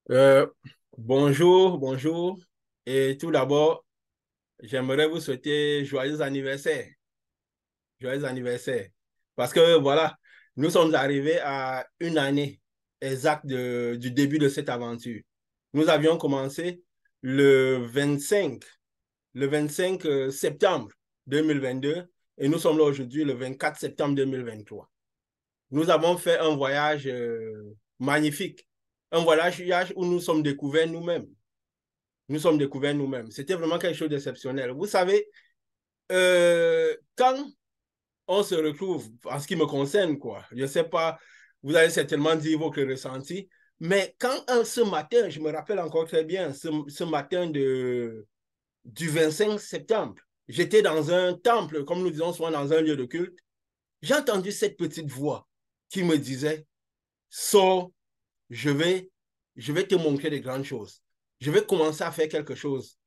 Euh, bonjour, bonjour. Et tout d'abord, j'aimerais vous souhaiter joyeux anniversaire. Joyeux anniversaire. Parce que voilà, nous sommes arrivés à une année exacte du début de cette aventure. Nous avions commencé le 25, le 25 septembre 2022 et nous sommes là aujourd'hui le 24 septembre 2023. Nous avons fait un voyage magnifique, un voyage où nous sommes découverts nous-mêmes. Nous sommes découverts nous-mêmes. C'était vraiment quelque chose d'exceptionnel. Vous savez, quand on se retrouve, en ce qui me concerne, quoi, je ne sais pas, vous allez certainement dire votre ressenti, mais quand ce matin, je me rappelle encore très bien, ce matin du 25 septembre, j'étais dans un temple, comme nous disons souvent dans un lieu de culte, j'ai entendu cette petite voix qui me disait, sors, je vais, je vais te montrer des grandes choses. Je vais commencer à faire quelque chose.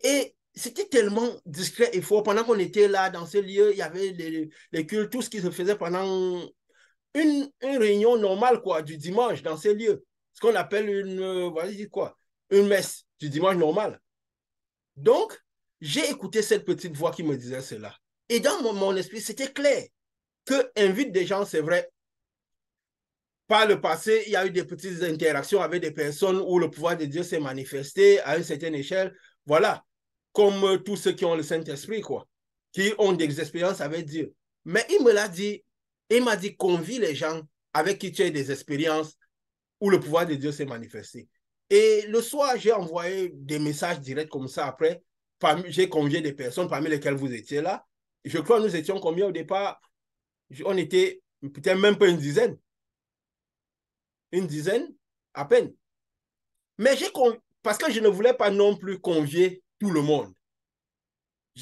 Et c'était tellement discret et fort. Pendant qu'on était là, dans ce lieu, il y avait les cultes, tout ce qui se faisait pendant une réunion normale, quoi, du dimanche, dans ces lieux. Ce qu'on appelle voilà, quoi, une messe du dimanche normal. Donc, j'ai écouté cette petite voix qui me disait cela. Et dans mon esprit, c'était clair que invite des gens, c'est vrai. Par le passé, il y a eu des petites interactions avec des personnes où le pouvoir de Dieu s'est manifesté à une certaine échelle. Voilà, comme tous ceux qui ont le Saint-Esprit, quoi, qui ont des expériences avec Dieu. Mais il me l'a dit, il m'a dit, convie les gens avec qui tu as des expériences où le pouvoir de Dieu s'est manifesté. Et le soir, j'ai envoyé des messages directs comme ça après. J'ai convié des personnes parmi lesquelles vous étiez là. Je crois que nous étions combien au départ? On était peut-être même pas une dizaine à peine. Mais parce que je ne voulais pas non plus convier tout le monde.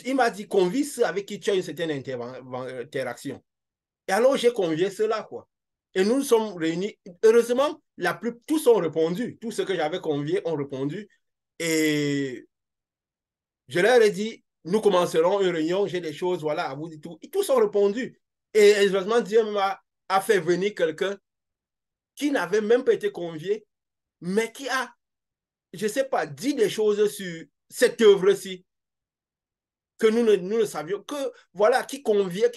Il m'a dit convie ceux avec qui tu as une certaine interaction. Et alors j'ai convié ceux-là, quoi. Et nous nous sommes réunis. Heureusement, tous ont répondu. Tous ceux que j'avais conviés ont répondu. Et je leur ai dit, nous commencerons une réunion, j'ai des choses, voilà, à vous dire tout. Et tous ont répondu. Et heureusement, Dieu a fait venir quelqu'un qui n'avait même pas été convié, mais qui a, je ne sais pas, dit des choses sur cette œuvre-ci que nous ne savions, que voilà, qui convient,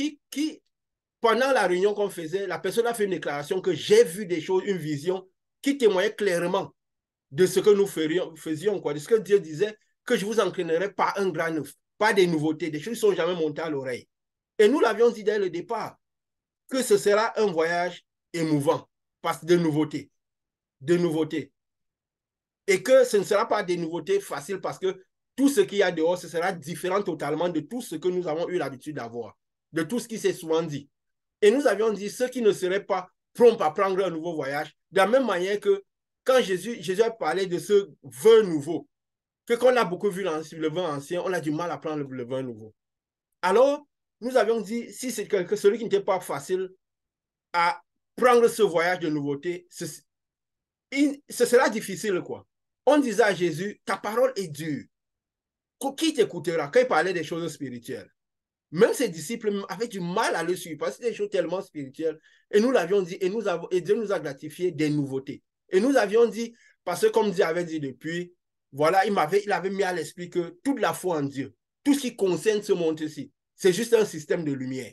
pendant la réunion qu'on faisait, la personne a fait une déclaration que j'ai vu des choses, une vision qui témoignait clairement de ce que nous faisions, quoi, de ce que Dieu disait, que je vous entraînerai par un grand neuf, pas des nouveautés, des choses qui ne sont jamais montées à l'oreille. Et nous l'avions dit dès le départ, que ce sera un voyage émouvant, parce de nouveautés, de nouveautés. Et que ce ne sera pas des nouveautés faciles parce que tout ce qu'il y a dehors, ce sera différent totalement de tout ce que nous avons eu l'habitude d'avoir, de tout ce qui s'est souvent dit. Et nous avions dit, ceux qui ne seraient pas prompts à prendre un nouveau voyage, de la même manière que quand Jésus a parlé de ce vin nouveau, que quand on a beaucoup vu le vin ancien, on a du mal à prendre le vin nouveau. Alors, nous avions dit, si c'est celui qui n'était pas facile à prendre ce voyage de nouveauté, ce sera difficile, quoi. On disait à Jésus, ta parole est dure. Qui t'écoutera quand il parlait des choses spirituelles? Même ses disciples avaient du mal à le suivre parce que c'était des choses tellement spirituelles. Et nous l'avions dit, et Dieu nous a gratifié des nouveautés. Et nous avions dit, parce que comme Dieu avait dit depuis, voilà, il avait mis à l'esprit que toute la foi en Dieu, tout ce qui concerne ce monde-ci, c'est juste un système de lumière.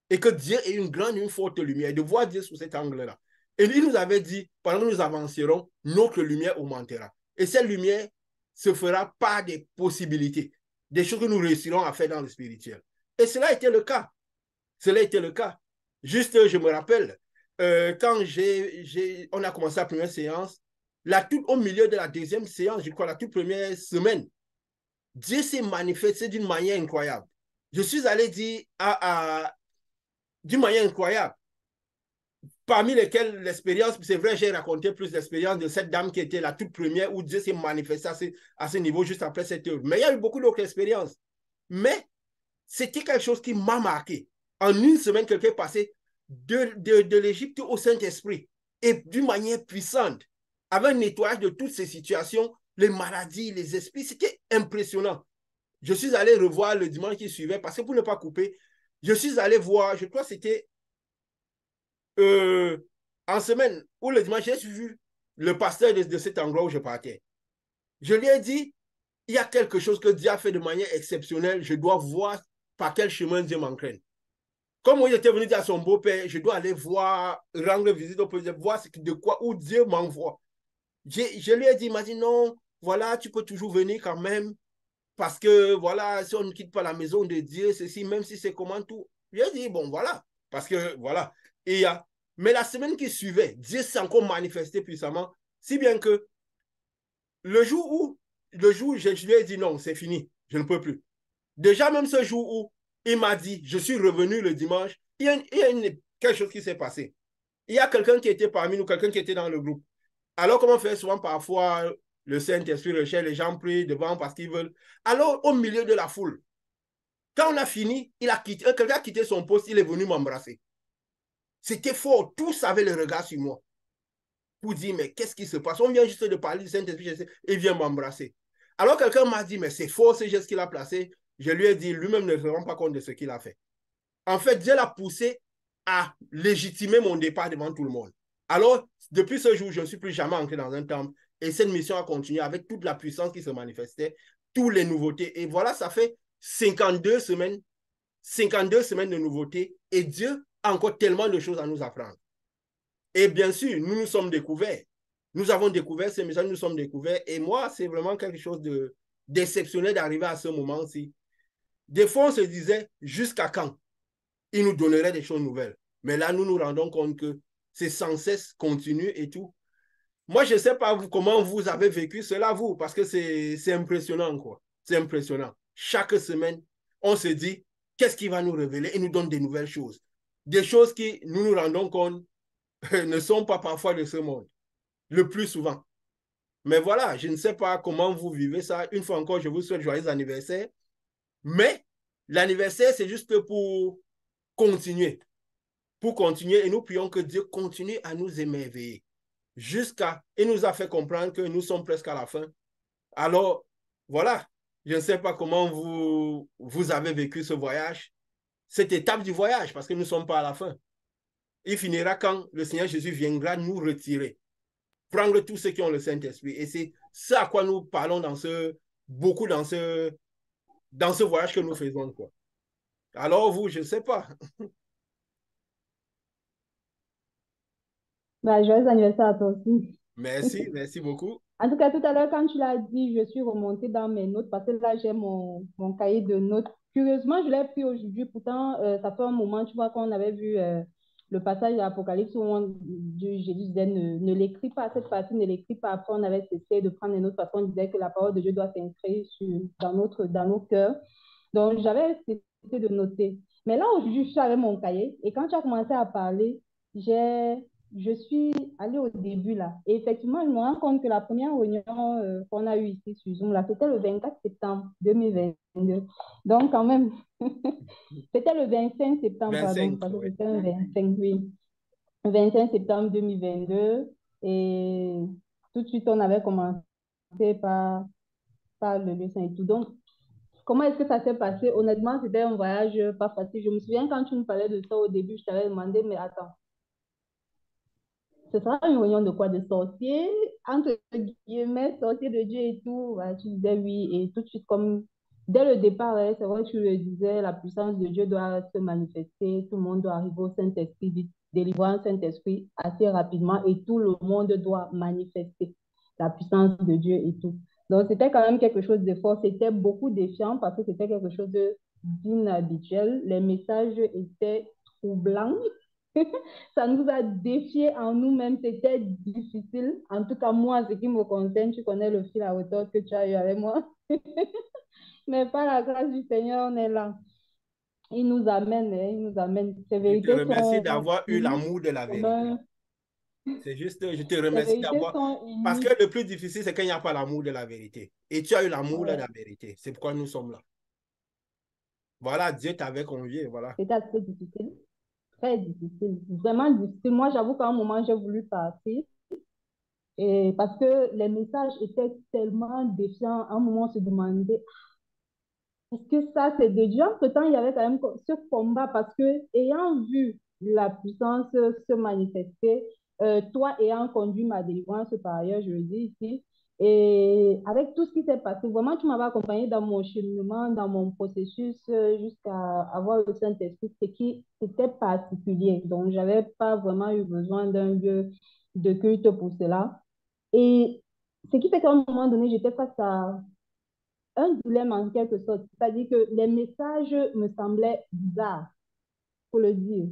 Et que Dieu est une grande, une forte lumière, de voir Dieu sous cet angle-là. Et il nous avait dit, pendant que nous avancerons, notre lumière augmentera. Et cette lumière se fera par des possibilités, des choses que nous réussirons à faire dans le spirituel. Et cela a été le cas. Cela a été le cas. Juste, je me rappelle, quand on a commencé la première séance, au milieu de la deuxième séance, je crois, la toute première semaine, Dieu s'est manifesté d'une manière incroyable. Je suis allé dire d'une manière incroyable, parmi lesquelles l'expérience, c'est vrai, j'ai raconté plus d'expériences de cette dame qui était la toute première où Dieu s'est manifesté à ce niveau juste après cette œuvre. Mais il y a eu beaucoup d'autres expériences. Mais c'était quelque chose qui m'a marqué. En une semaine, quelqu'un est passé de l'Égypte au Saint-Esprit et d'une manière puissante, avec un nettoyage de toutes ces situations, les maladies, les esprits, c'était impressionnant. Je suis allé revoir le dimanche qui suivait parce que pour ne pas couper, je suis allé voir, je crois que c'était euh, en semaine ou le dimanche, j'ai suivi le pasteur de cet endroit où je partais. Je lui ai dit, il y a quelque chose que Dieu a fait de manière exceptionnelle. Je dois voir par quel chemin Dieu m'entraîne. Comme il était venu dire à son beau-père, je dois aller voir, rendre visite au président, voir de quoi, où Dieu m'envoie. Je lui ai dit, il m'a dit non, voilà, tu peux toujours venir quand même, parce que voilà, si on ne quitte pas la maison de Dieu, ceci, même si c'est comment tout. J'ai dit, bon, voilà, parce que voilà. Et, mais la semaine qui suivait, Dieu s'est encore manifesté puissamment, si bien que le jour où je lui ai dit non, c'est fini, je ne peux plus. Déjà, même ce jour où il m'a dit, je suis revenu le dimanche, il y a quelque chose qui s'est passé. Il y a quelqu'un qui était parmi nous, quelqu'un qui était dans le groupe. Alors, comme on fait souvent parfois, le Saint-Esprit recherche, les gens prient devant parce qu'ils veulent. Alors, au milieu de la foule, quand on a fini, quelqu'un a quitté son poste, il est venu m'embrasser. C'était fort, tous avaient le regard sur moi pour dire, mais qu'est-ce qui se passe? On vient juste de parler du Saint-Esprit, et il vient m'embrasser. Alors quelqu'un m'a dit, mais c'est faux ce geste qu'il a placé. Je lui ai dit, lui-même ne se rend pas compte de ce qu'il a fait. En fait, Dieu l'a poussé à légitimer mon départ devant tout le monde. Alors, depuis ce jour, je ne suis plus jamais entré dans un temple. Et cette mission a continué avec toute la puissance qui se manifestait, toutes les nouveautés. Et voilà, ça fait 52 semaines, 52 semaines de nouveautés. Et Dieu a encore tellement de choses à nous apprendre. Et bien sûr, nous nous sommes découverts. Nous avons découvert ces messages, nous sommes découverts. Et moi, c'est vraiment quelque chose d'exceptionnel d'arriver à ce moment-ci. Des fois, on se disait, jusqu'à quand il nous donnerait des choses nouvelles. Mais là, nous nous rendons compte que c'est sans cesse continu et tout. Moi, je ne sais pas vous, comment vous avez vécu cela, vous, parce que c'est impressionnant, quoi. C'est impressionnant. Chaque semaine, on se dit, qu'est-ce qui va nous révéler et nous donne des nouvelles choses. Des choses qui, nous nous rendons compte, ne sont pas parfois de ce monde, le plus souvent. Mais voilà, je ne sais pas comment vous vivez ça. Une fois encore, je vous souhaite joyeux anniversaire. Mais l'anniversaire, c'est juste pour continuer. Pour continuer. Et nous prions que Dieu continue à nous émerveiller. Jusqu'à... Il nous a fait comprendre que nous sommes presque à la fin. Alors, voilà. Je ne sais pas comment vous avez vécu ce voyage, cette étape du voyage, parce que nous ne sommes pas à la fin. Il finira quand le Seigneur Jésus viendra nous retirer, prendre tous ceux qui ont le Saint-Esprit. Et c'est ça à quoi nous parlons beaucoup dans ce voyage que nous faisons, quoi. Alors, vous, je ne sais pas. Bah, joyeux anniversaire à toi aussi. Merci, merci beaucoup. En tout cas, tout à l'heure, quand tu l'as dit, je suis remontée dans mes notes parce que là, j'ai mon cahier de notes. Curieusement, je l'ai pris aujourd'hui. Pourtant, ça fait un moment, tu vois, qu'on avait vu le passage de l'Apocalypse où Jésus disait ne l'écris pas, cette partie ne l'écris pas. Après, on avait cessé de prendre les notes parce qu'on disait que la parole de Dieu doit s'inscrire dans nos cœurs. Donc, j'avais cessé de noter. Mais là, aujourd'hui, je suis avec mon cahier et quand tu as commencé à parler, je suis allée au début là. Et effectivement, je me rends compte que la première réunion qu'on a eue ici sur Zoom, là, c'était le 24 septembre 2022. Donc, quand même, c'était le 25 septembre, pardon, 25, parce que oui. c'était un 25, oui. Le 25 septembre 2022. Et tout de suite, on avait commencé par, par le leçon et tout. Donc, comment est-ce que ça s'est passé? Honnêtement, c'était un voyage pas facile. Je me souviens quand tu me parlais de ça au début, je t'avais demandé, mais attends, ce sera une réunion de quoi? De sorciers, entre guillemets, sorciers de Dieu et tout. Ouais, tu disais oui, et tout de suite, comme dès le départ, ouais, c'est vrai, tu le disais, la puissance de Dieu doit se manifester, tout le monde doit arriver au Saint-Esprit, délivrer un Saint-Esprit assez rapidement, et tout le monde doit manifester la puissance de Dieu et tout. Donc, c'était quand même quelque chose de fort. C'était beaucoup défiant parce que c'était quelque chose d'inhabituel. Les messages étaient troublants. Ça nous a défiés en nous-mêmes. C'était difficile. En tout cas, moi, ce qui me concerne, tu connais le fil à hauteur que tu as eu avec moi. Mais par la grâce du Seigneur, on est là. Il nous amène, hein, il nous amène. Ces Je te vérités remercie sont d'avoir eu uniques. l'amour de la vérité. Commun. C'est juste, je te Ces remercie vérités d'avoir... sont Parce que uniques. le plus difficile, c'est qu'il n'y a pas l'amour de la vérité. Et tu as eu l'amour de la Ouais. vérité. C'est pourquoi nous sommes là. Voilà, Dieu t'avait convié, voilà. C'était assez difficile. Très difficile. Vraiment difficile. Moi, j'avoue qu'à un moment, j'ai voulu partir. Et parce que les messages étaient tellement défiants. À un moment, on se demandait, est-ce que ça, c'est de Dieu? Entre-temps, il y avait quand même ce combat parce que, ayant vu la puissance se manifester, toi ayant conduit ma délivrance par ailleurs, je le dis ici, et avec tout ce qui s'est passé, vraiment, tu m'avais accompagné dans mon cheminement, dans mon processus jusqu'à avoir le Saint-Esprit, ce qui était particulier. Donc, je n'avais pas vraiment eu besoin d'un lieu de culte pour cela. Et ce qui fait qu'à un moment donné, j'étais face à un dilemme en quelque sorte. C'est-à-dire que les messages me semblaient bizarres, pour le dire.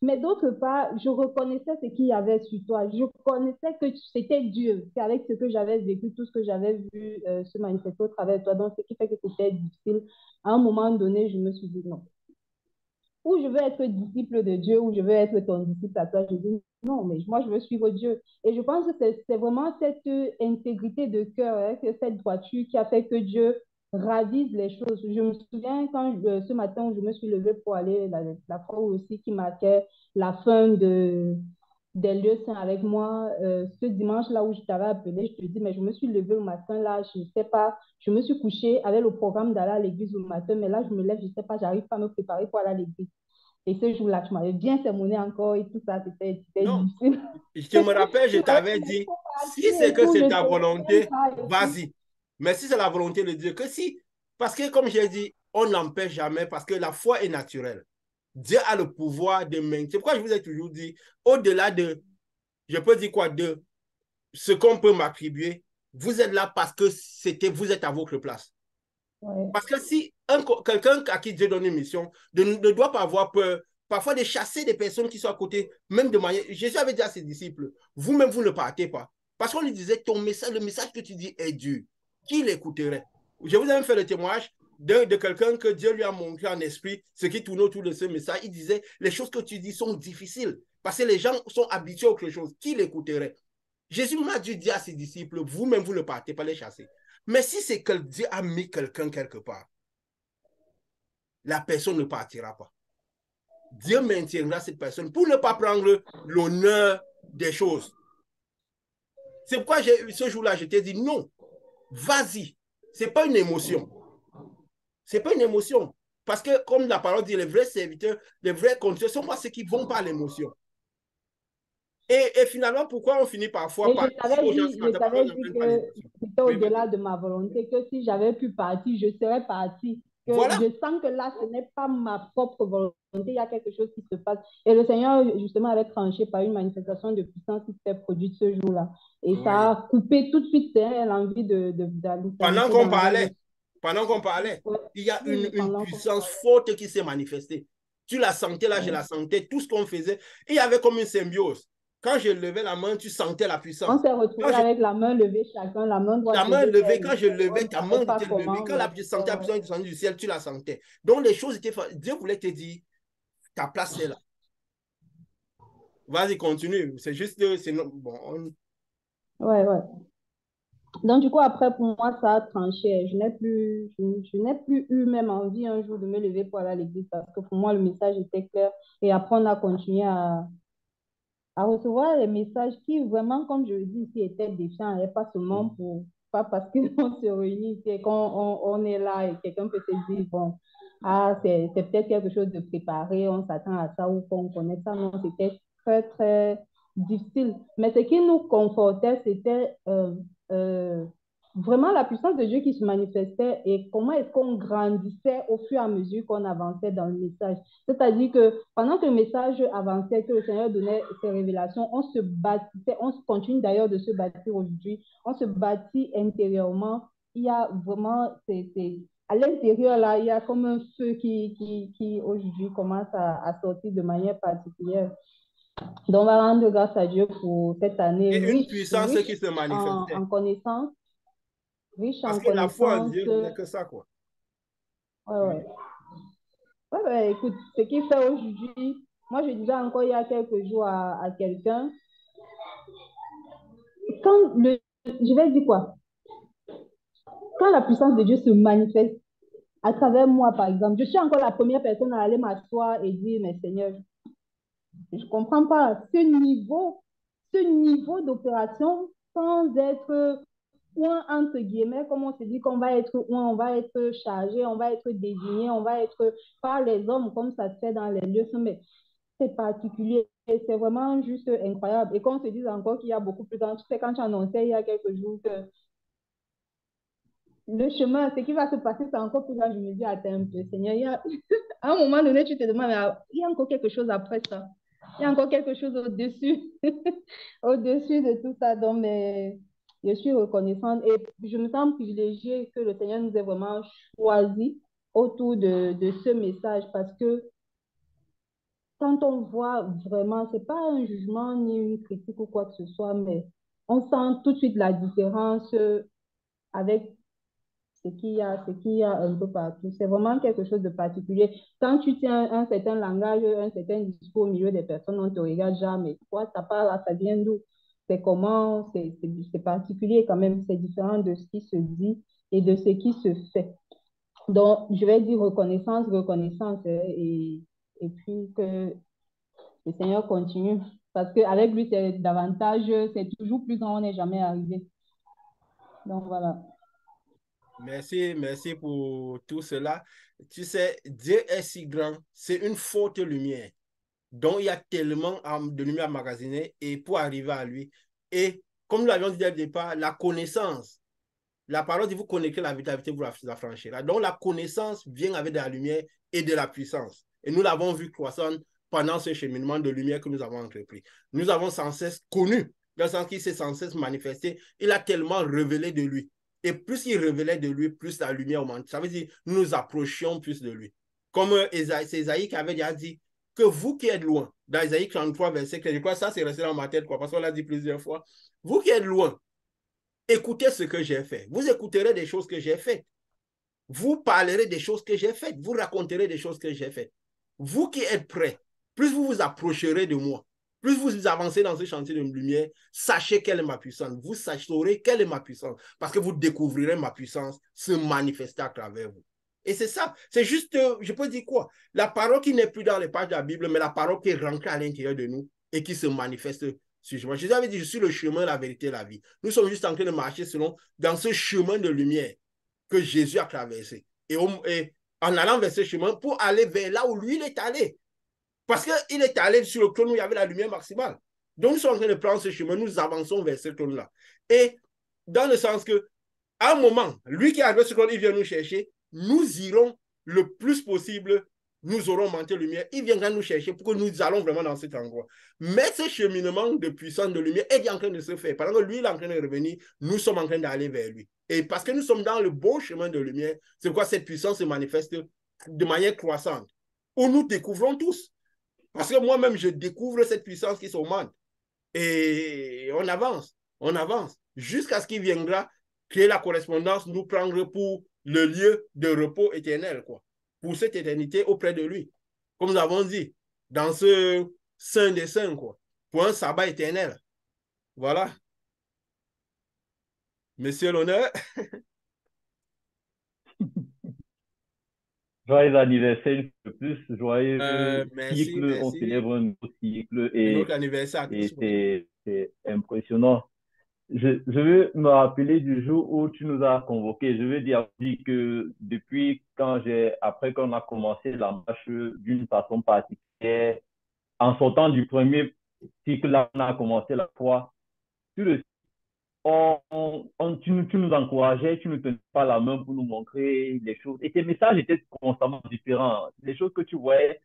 Mais d'autre part, je reconnaissais ce qu'il y avait sur toi. Je connaissais que c'était Dieu. C'est avec ce que j'avais vécu, tout ce que j'avais vu se manifester au travers de toi. Donc, ce qui fait que c'était difficile. À un moment donné, je me suis dit non. Ou je veux être disciple de Dieu, ou je veux être ton disciple à toi. Je dis non, mais moi, je veux suivre Dieu. Et je pense que c'est vraiment cette intégrité de cœur, hein, cette droiture qui a fait que Dieu ravise les choses. Je me souviens quand ce matin où je me suis levée pour aller, la fois aussi qui marquait la fin des lieux saints avec moi, ce dimanche-là où je t'avais appelé, je te dis, mais je me suis levée le matin, là, je ne sais pas, je me suis couchée avec le programme d'aller à l'église le matin, mais là, je me lève, je ne sais pas, j'arrive pas à me préparer pour aller à l'église. Et ce jour-là, tu m'avais bien sermonné encore et tout ça, c'était Non, difficile. je me rappelle, je Tu m'avais t'avais dit, mais il dit, faut si partir c'est et que tout, je c'est ne ta te retiens volonté, pas et tout. vas-y. Mais si c'est la volonté de Dieu, que si, parce que comme j'ai dit, on n'empêche jamais, parce que la foi est naturelle. Dieu a le pouvoir de maintenir. C'est pourquoi je vous ai toujours dit, au-delà de, je peux dire quoi, de ce qu'on peut m'attribuer, vous êtes là parce que vous êtes à votre place. Ouais. Parce que si quelqu'un à qui Dieu donne une mission ne doit pas avoir peur, parfois de chasser des personnes qui sont à côté, même de manière. Jésus avait dit à ses disciples, vous-même, vous ne partez pas. Parce qu'on lui disait, ton message, le message que tu dis est dur. Qui l'écouterait? Je vous ai même fait le témoignage de quelqu'un que Dieu lui a montré en esprit ce qui tournait autour de ce message. Il disait, les choses que tu dis sont difficiles parce que les gens sont habitués à autre chose. Qui l'écouterait? Jésus m'a dû dire à ses disciples, vous-même, vous ne partez pas les chasser. Mais si c'est que Dieu a mis quelqu'un quelque part, la personne ne partira pas. Dieu maintiendra cette personne pour ne pas prendre l'honneur des choses. C'est pourquoi ce jour-là, je t'ai dit non, vas-y. Ce n'est pas une émotion. Ce n'est pas une émotion. Parce que, comme la parole dit, les vrais serviteurs, les vrais conducteurs ne sont pas ceux qui vont par l'émotion. Et finalement, pourquoi on finit parfois Et par dire aux gens ce je matin, pourquoi t'avais ils dit n'apprennent pas que l'émotion? c'était Oui, au-delà vas-y. de ma volonté, que si j'avais pu partir, je serais partie. Que Voilà. je sens que là, ce n'est pas ma propre volonté, il y a quelque chose qui se passe. Et le Seigneur, justement, avait tranché par une manifestation de puissance qui s'est produite ce jour-là. Et ça Oui. a coupé tout de suite l'envie d'aller Pendant s'inviter qu'on dans un parlait, autre. pendant qu'on parlait, Ouais. il y a Oui, oui, une pendant qu'on puissance forte qui s'est manifestée. Tu la sentais là, je ouais. la sentais, tout ce qu'on faisait. Il y avait comme une symbiose. Quand je levais la main, tu sentais la On puissance. s'est Quand retrouvés je, avec la main levée chacun, la main la droite main levée vers levée, le quand je ciel. On levais, ne ta savait main pas était levée. comment, Quand mais là, je ouais, sentais la ouais. puissance descendre du ciel, tu la sentais. Donc les choses étaient. Dieu voulait te dire, ta place est là. Vas-y, continue. C'est juste, bon, Ouais, ouais. Donc, du coup, après, pour moi, ça a tranché. Je n'ai plus eu même envie un jour de me lever pour aller à l'église parce que pour moi, le message était clair. Et après, on a continué à recevoir les messages qui, vraiment, comme je le dis ici, étaient défiants. Et pas seulement pas parce qu'on se réunit ici et on est là et quelqu'un peut se dire, bon, ah, c'est peut-être quelque chose de préparé, on s'attend à ça ou qu'on connaît ça. Non, c'était très, très difficile. Mais ce qui nous confortait, c'était vraiment la puissance de Dieu qui se manifestait et comment est-ce qu'on grandissait au fur et à mesure qu'on avançait dans le message. C'est-à-dire que pendant que le message avançait, que le Seigneur donnait ses révélations, on se bâtissait, on continue d'ailleurs de se bâtir aujourd'hui, on se bâtit intérieurement. Il y a vraiment, à l'intérieur, là, il y a comme un feu qui aujourd'hui commence à sortir de manière particulière. Donc, on va rendre grâce à Dieu pour cette année et une riche, puissance qui riche se manifestait. en connaissances, riche Parce en que la foi en connaissances. Dieu n'est que ça, quoi. Ouais, Oui. ouais. Ouais, ouais, écoute, ce qu'il fait aujourd'hui, moi je disais encore il y a quelques jours à quelqu'un, je vais dire quoi? Quand la puissance de Dieu se manifeste à travers moi, par exemple, je suis encore la première personne à aller m'asseoir et dire, mais Seigneur, je ne comprends pas ce niveau d'opération sans être point entre guillemets, comme on se dit qu'on va être point, on va être chargé, on va être désigné, on va être par les hommes comme ça se fait dans les lieux sommets. c'est particulier. C'est vraiment juste incroyable. Et qu'on se dise encore qu'il y a beaucoup plus grand. Tu sais, quand tu annonçais il y a quelques jours que le chemin, ce qui va se passer, c'est encore plus grand. Je me dis, attends un peu, Seigneur, à un moment donné, tu te demandes, mais il y a encore quelque chose après ça. Il y a encore quelque chose au-dessus, au-dessus de tout ça. Donc, mais je suis reconnaissante et je me sens privilégiée que le Seigneur nous ait vraiment choisi autour de ce message parce que quand on voit vraiment, c'est pas un jugement ni une critique ou quoi que ce soit, mais on sent tout de suite la différence avec ce qu'il y a un peu partout. C'est vraiment quelque chose de particulier. Quand tu tiens un certain langage, un certain discours au milieu des personnes, on te regarde jamais. Toi, ça parle là, ça vient d'où? C'est comment? C'est particulier quand même. C'est différent de ce qui se dit et de ce qui se fait. Donc, je vais dire reconnaissance, reconnaissance, et puis que le Seigneur continue. Parce qu'avec lui, c'est davantage, c'est toujours plus grand, on n'est jamais arrivé. Donc, voilà. Merci, merci pour tout cela. Tu sais, Dieu est si grand, c'est une forte lumière. Donc, il y a tellement de lumière emmagasinée et pour arriver à lui. Et comme nous l'avions dit dès le départ, la connaissance, la parole dit vous connaîtrez la vérité, vous la franchirez. Donc, la connaissance vient avec de la lumière et de la puissance. Et nous l'avons vu croissant pendant ce cheminement de lumière que nous avons entrepris. Nous avons sans cesse connu, dans le sens qu'il s'est sans cesse manifesté. Il a tellement révélé de lui. Et plus il révélait de lui, plus la lumière augmente. Ça veut dire nous nous approchions plus de lui. Comme c'est Isaïe qui avait déjà dit que vous qui êtes loin, dans Isaïe 33, verset 13, je crois que ça c'est resté dans ma tête, quoi, parce qu'on l'a dit plusieurs fois. Vous qui êtes loin, écoutez ce que j'ai fait. Vous écouterez des choses que j'ai faites. Vous parlerez des choses que j'ai faites. Vous raconterez des choses que j'ai faites. Vous qui êtes prêts, plus vous vous approcherez de moi, plus vous avancez dans ce chantier de lumière, sachez quelle est ma puissance. Vous saurez quelle est ma puissance parce que vous découvrirez ma puissance se manifester à travers vous. Et c'est ça. C'est juste, je peux dire quoi? La parole qui n'est plus dans les pages de la Bible, mais la parole qui est rentrée à l'intérieur de nous et qui se manifeste sur moi. Jésus avait dit, je suis le chemin, la vérité, la vie. Nous sommes juste en train de marcher dans ce chemin de lumière que Jésus a traversé. Et en allant vers ce chemin pour aller vers là où lui il est allé. Parce qu'il est allé sur le trône où il y avait la lumière maximale. Donc nous sommes en train de prendre ce chemin, nous avançons vers ce trône-là. Et dans le sens que, à un moment, lui qui est arrivé sur le trône, il vient nous chercher, nous irons le plus possible, nous aurons monté lumière, il viendra nous chercher pour que nous allons vraiment dans cet endroit. Mais ce cheminement de puissance de lumière est en train de se faire. Pendant que lui il est en train de revenir, nous sommes en train d'aller vers lui. Et parce que nous sommes dans le bon chemin de lumière, c'est pourquoi cette puissance se manifeste de manière croissante, où nous découvrons tous. Parce que moi-même, je découvre cette puissance qui s'augmente. Et on avance, jusqu'à ce qu'il viendra créer la correspondance, nous prendre pour le lieu de repos éternel, quoi. Pour cette éternité auprès de lui. Comme nous avons dit, dans ce Saint des Saints, quoi. Pour un sabbat éternel. Voilà. Monsieur l'honneur. Joyeux anniversaire une fois de plus, joyeux Merci, cycle, on merci. célèbre un nouveau cycle Un autre anniversaire à tous. et c'est impressionnant. Je veux me rappeler du jour où tu nous as convoqués. Je veux dire que depuis après qu'on a commencé la marche d'une façon particulière, en sortant du premier cycle, là, on a commencé la foi. Sur le tu nous encourageais, tu ne tenais pas la main pour nous montrer les choses. Et tes messages étaient constamment différents. Les choses que tu voyais,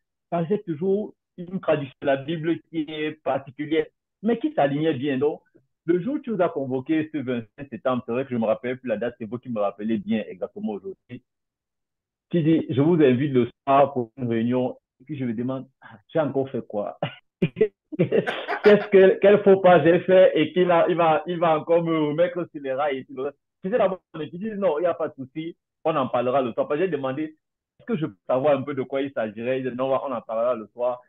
c'est toujours une traduction de la Bible qui est particulière, mais qui s'alignait bien. Donc, le jour où tu nous as convoqué ce 25 septembre, c'est vrai que je ne me rappelle plus la date, c'est vous qui me rappelez bien exactement aujourd'hui. Tu dis, je vous invite le soir pour une réunion. Et puis je me demande, tu as encore fait quoi? Quel faux pas j'ai fait et il va encore me remettre sur les rails et tout le reste. Tu sais, d'abord, on dit non, il n'y a pas de souci, on en parlera le soir. J'ai demandé, est-ce que je peux savoir un peu de quoi il s'agirait? Il dit, non, on en parlera le soir.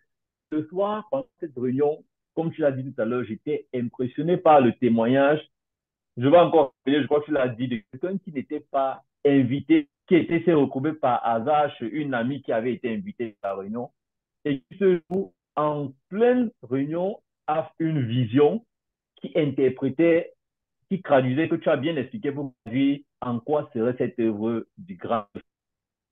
Le soir, pendant cette réunion, comme tu l'as dit tout à l'heure, j'étais impressionné par le témoignage. Je vais encore, je crois que tu l'as dit, de quelqu'un qui n'était pas invité, qui était s'est retrouvé par hasard chez une amie qui avait été invitée à la réunion et qui se joue en pleine réunion a une vision qui interprétait, qui traduisait, que tu as bien expliqué pour lui en quoi serait cette œuvre du grand.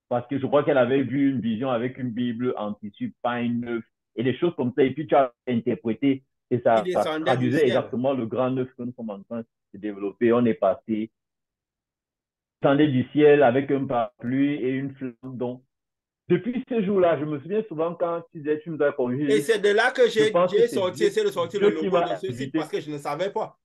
Parce que je crois qu'elle avait vu une vision avec une Bible en tissu, pas une et des choses comme ça. Et puis tu as interprété et Il ça descendait du traduisait ciel. exactement le grand œuvre que nous sommes en train de développer. On est passé, descendait du ciel avec un parapluie et une flamme. Donc, depuis ce jour-là, je me souviens souvent quand tu disais, tu nous as Et corrigé, c'est de là que je pense que j'ai c'est sorti, essayé de sortir le Dieu qui logo m'a de ce site parce invité. que je ne savais pas.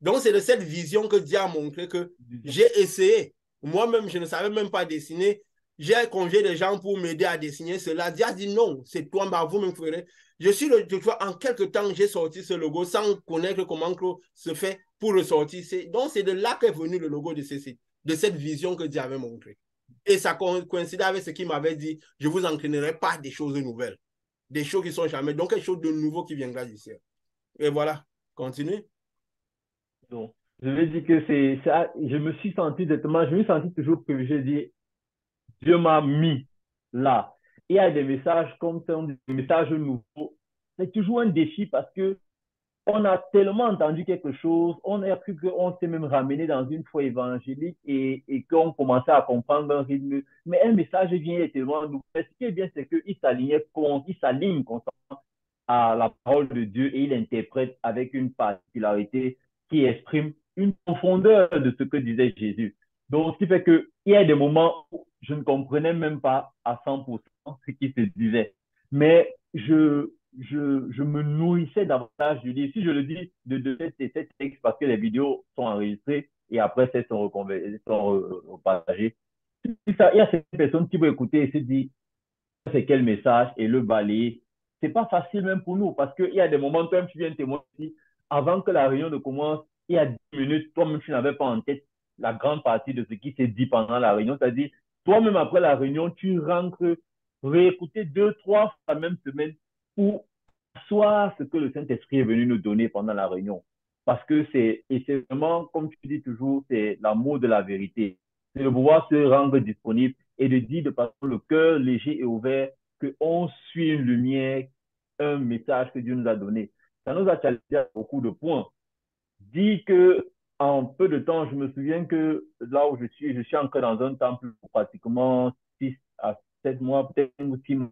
Donc, c'est de cette vision que Dieu a montré que j'ai essayé. Moi-même, je ne savais même pas dessiner. J'ai convié des gens pour m'aider à dessiner cela. Dieu a dit non, c'est toi, mais vous-même ferez. Je suis toutefois, en quelques temps, j'ai sorti ce logo sans connaître comment se fait pour le sortir. Donc, c'est de là qu'est venu le logo de ce site, de cette vision que Dieu avait montrée. Et ça coïncidait avec ce qu'il m'avait dit, je ne vous entraînerai pas des choses nouvelles, des choses qui sont jamais, donc quelque chose de nouveau qui viendra du ciel. Et voilà, continue. Donc, je vais dire que c'est ça, je me suis senti exactement, je me suis senti toujours privilégié, dit, Dieu m'a mis là. Et il y a des messages comme ça, des messages nouveaux. C'est toujours un défi parce que on a tellement entendu quelque chose, on a cru qu'on s'est même ramené dans une foi évangélique et qu'on commençait à comprendre un rythme. Mais un message vient tellement nouveau. Ce qui est bien, c'est qu'il s'aligne constamment à la parole de Dieu et il interprète avec une particularité qui exprime une profondeur de ce que disait Jésus. Donc, ce qui fait qu'il y a des moments où je ne comprenais même pas à 100% ce qui se disait. Mais je me nourrissais davantage du livre. Si je le dis de ces textes parce que les vidéos sont enregistrées et après, elles sont repartagées. Il y a ces personnes qui vont écouter et se dire, c'est quel message et le balayer. C'est pas facile même pour nous parce qu'il y a des moments, toi-même, tu viens témoigner ici, avant que la réunion ne commence, il y a 10 minutes, toi-même, tu n'avais pas en tête la grande partie de ce qui s'est dit pendant la réunion. C'est-à-dire, toi-même, après la réunion, tu rentres réécouter 2, 3 fois la même semaine pour asseoir ce que le Saint-Esprit est venu nous donner pendant la réunion. Parce que c'est vraiment, comme tu dis toujours, c'est l'amour de la vérité. C'est de pouvoir se rendre disponible et de dire de par le cœur léger et ouvert qu'on suit une lumière, un message que Dieu nous a donné. Ça nous a challengé à beaucoup de points. Dit que en peu de temps, je me souviens que là où je suis entré dans un temple pour pratiquement 6 à 7 mois, peut-être 6 mois.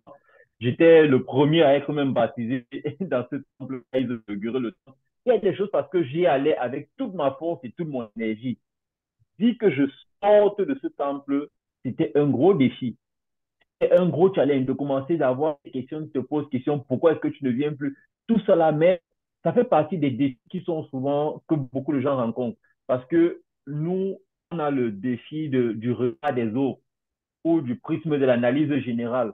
J'étais le premier à être même baptisé dans ce temple. Ils ont inauguré le temple. Il y a des choses parce que j'y allais avec toute ma force et toute mon énergie. Dit que je sorte de ce temple, c'était un gros défi. C'était un gros challenge de commencer d'avoir des questions, de te poser des questions, pourquoi est-ce que tu ne viens plus? Tout cela, mais ça fait partie des défis qui sont souvent, que beaucoup de gens rencontrent. Parce que nous, on a le défi du regard des autres ou du prisme de l'analyse générale.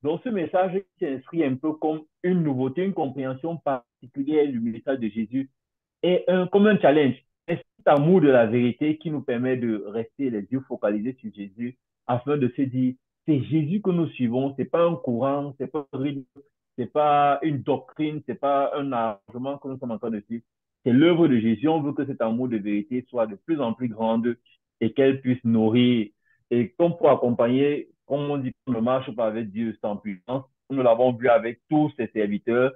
Donc, ce message s'inscrit un peu comme une nouveauté, une compréhension particulière du message de Jésus et comme un challenge. Et cet amour de la vérité qui nous permet de rester les yeux focalisés sur Jésus afin de se dire, c'est Jésus que nous suivons, c'est pas un courant, c'est pas un rythme, c'est pas une doctrine, c'est pas un arrangement que nous sommes en train de suivre. C'est l'œuvre de Jésus. On veut que cet amour de vérité soit de plus en plus grande et qu'elle puisse nourrir. Et comme pour accompagner, comme on dit, on ne marche pas avec Dieu sans puissance. Nous l'avons vu avec tous ses serviteurs.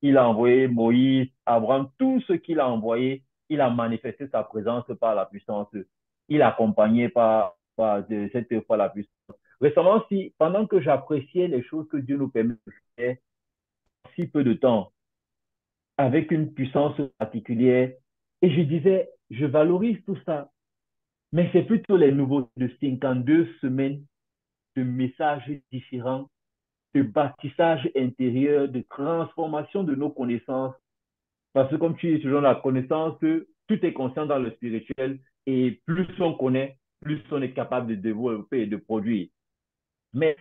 Il a envoyé Moïse, Abraham, tout ce qu'il a envoyé, il a manifesté sa présence par la puissance. Il a accompagné par de cette fois la puissance. Récemment, si, pendant que j'appréciais les choses que Dieu nous permet de faire, si peu de temps, avec une puissance particulière, et je disais, je valorise tout ça, mais c'est plutôt les nouveaux de 52 semaines de messages différents, de bâtissage intérieur, de transformation de nos connaissances. Parce que comme tu dis toujours, la connaissance, tout est conscient dans le spirituel et plus on connaît, plus on est capable de développer et de produire. Mais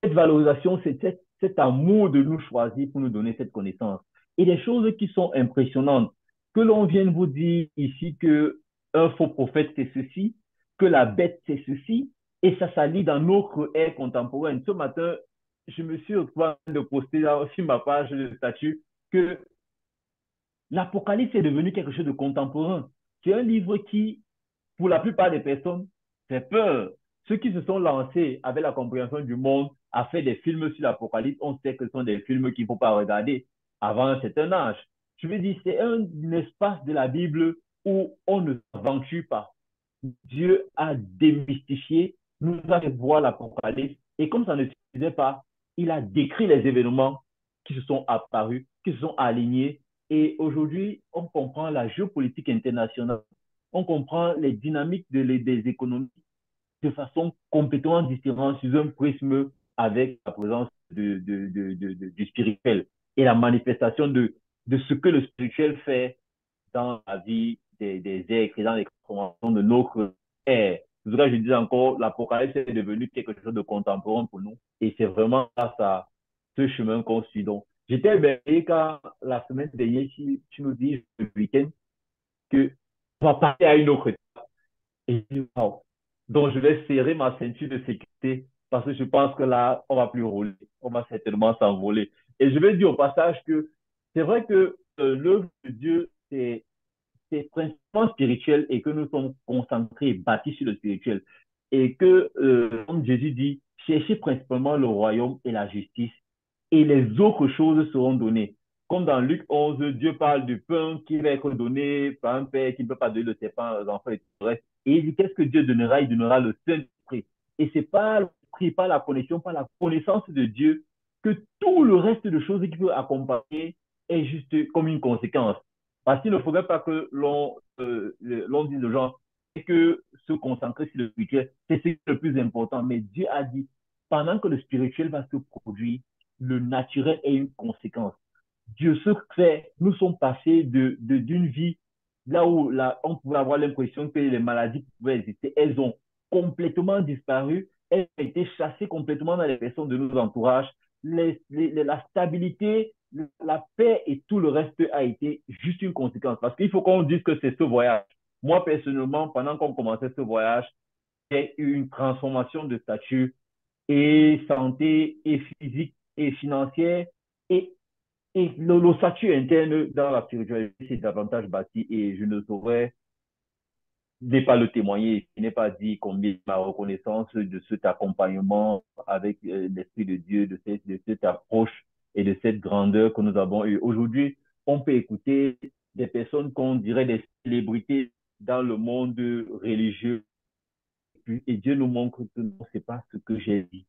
cette valorisation, c'est cet amour de nous choisir pour nous donner cette connaissance. Et des choses qui sont impressionnantes, que l'on vienne vous dire ici que un faux prophète, c'est ceci, que la bête, c'est ceci, et ça s'allie dans notre ère contemporaine. Ce matin, je me suis retrouvé de poster là sur ma page de statut que l'Apocalypse est devenu quelque chose de contemporain. C'est un livre qui, pour la plupart des personnes, fait peur. Ceux qui se sont lancés avec la compréhension du monde à faire des films sur l'Apocalypse, on sait que ce sont des films qu'il ne faut pas regarder avant un certain âge. Je veux dire, c'est un espace de la Bible où on ne s'aventure pas. Dieu a démystifié, nous a fait voir l'Apocalypse, et comme ça ne suffisait pas, il a décrit les événements qui se sont apparus, qui se sont alignés. Et aujourd'hui, on comprend la géopolitique internationale, on comprend les dynamiques des économies de façon complètement différente sur un prisme avec la présence du spirituel et la manifestation de ce que le spirituel fait dans la vie des êtres et dans les transformations de notre ère. C'est pour ça que je dis encore, l'Apocalypse est devenu quelque chose de contemporain pour nous. Et c'est vraiment grâce à ce chemin qu'on suit. Donc, j'étais émerveillé quand la semaine dernière, tu nous dis le week-end que on va passer à une autre étape. Et je dis, wow. Donc, je vais serrer ma ceinture de sécurité parce que je pense que là, on va plus rouler. On va certainement s'envoler. Et je vais dire au passage que c'est vrai que l'œuvre de Dieu, c'est principalement spirituel et que nous sommes concentrés, bâtis sur le spirituel. Et que, comme Jésus dit, cherchez principalement le royaume et la justice et les autres choses seront données. Comme dans Luc 11, Dieu parle du pain qui va être donné par un père qui ne peut pas donner le serpent aux enfants et tout le reste. Et il dit, qu'est-ce que Dieu donnera? Il donnera le Saint-Esprit. Et c'est pas l'esprit, pas la connexion, pas la connaissance de Dieu que tout le reste de choses qui peut accompagner est juste comme une conséquence. Parce qu'il ne faudrait pas que l'on dise aux gens que se concentrer sur le spirituel, c'est le plus important. Mais Dieu a dit, pendant que le spirituel va se produire, le naturel est une conséquence. Dieu se fait, nous sommes passés d'une vie là où on pouvait avoir l'impression que les maladies pouvaient exister, elles ont complètement disparu, elles ont été chassées complètement dans les personnes de nos entourages. La stabilité, la paix et tout le reste a été juste une conséquence. Parce qu'il faut qu'on dise que c'est ce voyage. Moi, personnellement, pendant qu'on commençait ce voyage, j'ai eu une transformation de statut et santé et physique et financière et le statut interne dans la spiritualité, c'est davantage bâti et je ne saurais n'est pas le témoigner, je n'ai pas dit combien ma reconnaissance de cet accompagnement avec l'Esprit de Dieu, de cette approche et de cette grandeur que nous avons eue. Aujourd'hui, on peut écouter des personnes qu'on dirait des célébrités dans le monde religieux et Dieu nous montre que non, c'est pas ce que j'ai dit.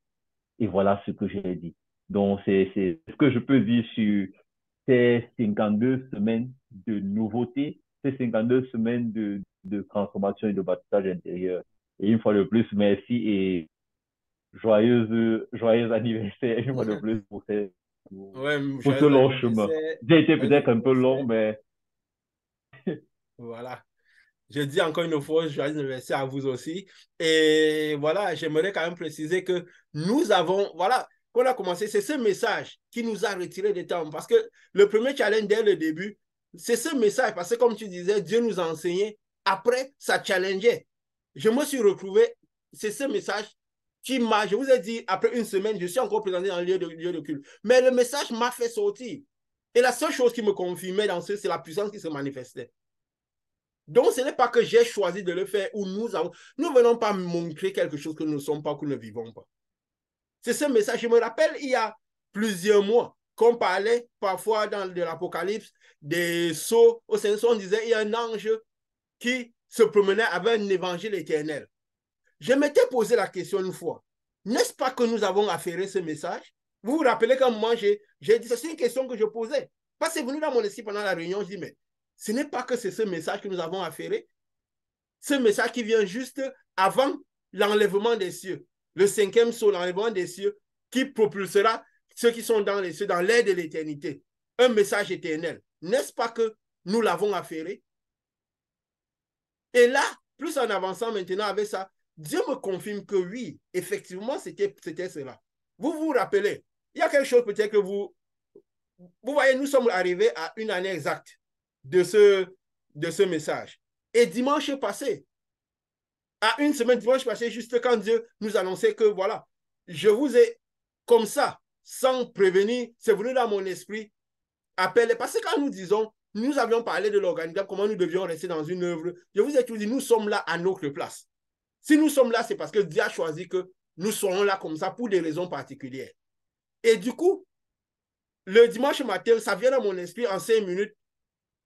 Et voilà ce que j'ai dit. Donc, c'est ce que je peux dire sur ces 52 semaines de nouveauté, ces 52 semaines de transformation et de bâtissage intérieur. Et une fois de plus, merci et joyeux anniversaire une fois de plus Ouais, pour ce joyeux long chemin. anniversaire. J'ai été Joyeux peut-être un peu long, anniversaire. mais Voilà. Je dis encore une fois, joyeux anniversaire à vous aussi. Et voilà, j'aimerais quand même préciser que nous avons, voilà, qu'on a commencé, c'est ce message qui nous a retiré des temps. Parce que le premier challenge dès le début, c'est ce message. Parce que comme tu disais, Dieu nous a enseigné. Après, ça challengeait. Je me suis retrouvé, c'est ce message qui m'a, je vous ai dit, après une semaine, je suis encore présenté dans le lieu de culte. Mais le message m'a fait sortir. Et la seule chose qui me confirmait dans ce, c'est la puissance qui se manifestait. Donc, ce n'est pas que j'ai choisi de le faire ou nous avons. Nous ne venons pas montrer quelque chose que nous ne sommes pas, que nous ne vivons pas. C'est ce message. Je me rappelle, il y a plusieurs mois, qu'on parlait parfois dans de l'Apocalypse des sceaux. Au Seigneur, on disait il y a un ange qui se promenait avec un évangile éternel. Je m'étais posé la question une fois. N'est-ce pas que nous avons affairé ce message? Vous vous rappelez qu'à un moment, j'ai dit, c'est une question que je posais. Parce que c'est venu dans mon esprit pendant la réunion, je dis, mais ce n'est pas que c'est ce message que nous avons affairé. Ce message qui vient juste avant l'enlèvement des cieux. Le 5e sceau, l'enlèvement des cieux, qui propulsera ceux qui sont dans les cieux, dans l'air de l'éternité. Un message éternel. N'est-ce pas que nous l'avons affairé? Et là, plus en avançant maintenant avec ça, Dieu me confirme que oui, effectivement, c'était cela. Vous vous rappelez, il y a quelque chose peut-être que vous voyez, nous sommes arrivés à une année exacte de ce message. Et dimanche passé, à une semaine, dimanche passé, juste quand Dieu nous annonçait que voilà, je vous ai comme ça, sans prévenir, c'est venu dans mon esprit, appelé. Parce que quand nous disons, nous avions parlé de l'organigramme, comment nous devions rester dans une œuvre, je vous ai tout dit, nous sommes là à notre place. Si nous sommes là, c'est parce que Dieu a choisi que nous serons là comme ça pour des raisons particulières. Et du coup, le dimanche matin, ça vient dans mon esprit en 5 minutes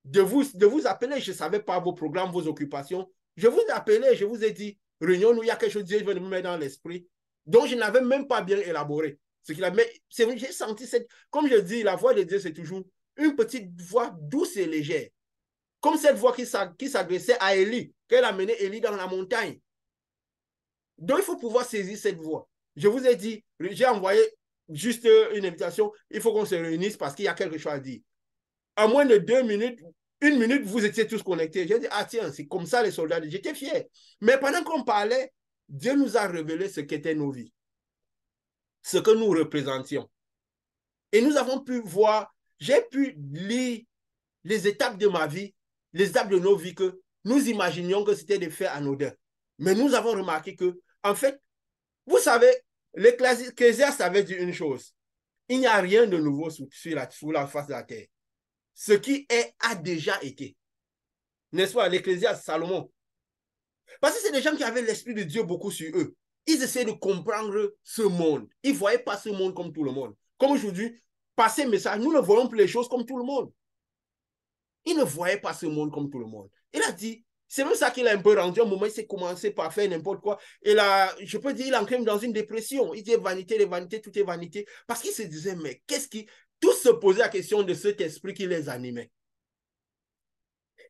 de vous appeler. Je ne savais pas vos programmes, vos occupations. Je vous ai appelé, je vous ai dit, réunion, il y a quelque chose, Dieu veut me mettre dans l'esprit, dont je n'avais même pas bien élaboré. ce qu'il a. Mais j'ai senti cette, comme je dis, la voix de Dieu, c'est toujours une petite voix douce et légère. Comme cette voix qui s'adressait à Élie, qu'elle a mené Élie dans la montagne. Donc, il faut pouvoir saisir cette voix. Je vous ai dit, j'ai envoyé juste une invitation, il faut qu'on se réunisse parce qu'il y a quelque chose à dire. En moins de 2 minutes, 1 minute, vous étiez tous connectés. J'ai dit, ah tiens, c'est comme ça les soldats. J'étais fier. Mais pendant qu'on parlait, Dieu nous a révélé ce qu'étaient nos vies, ce que nous représentions. Et nous avons pu voir, j'ai pu lire les étapes de ma vie, les étapes de nos vies que nous imaginions que c'était des faits anodins. Mais nous avons remarqué que, en fait, vous savez, l'Ecclésiaste avait dit une chose. Il n'y a rien de nouveau sur la face de la terre. Ce qui est a déjà été. N'est-ce pas, l'Ecclésiaste, Salomon? Parce que c'est des gens qui avaient l'Esprit de Dieu beaucoup sur eux. Ils essaient de comprendre ce monde. Ils ne voyaient pas ce monde comme tout le monde. Comme aujourd'hui, par ces messages, nous ne voyons plus les choses comme tout le monde. Ils ne voyaient pas ce monde comme tout le monde. Il a dit, c'est même ça qu'il a un peu rendu. À un moment, il s'est commencé par faire n'importe quoi. Et là, je peux dire, il en crème dans une dépression. Il dit vanité, les vanités, tout est vanité. Parce qu'il se disait, mais qu'est-ce qui... Tous se posaient la question de cet esprit qui les animait.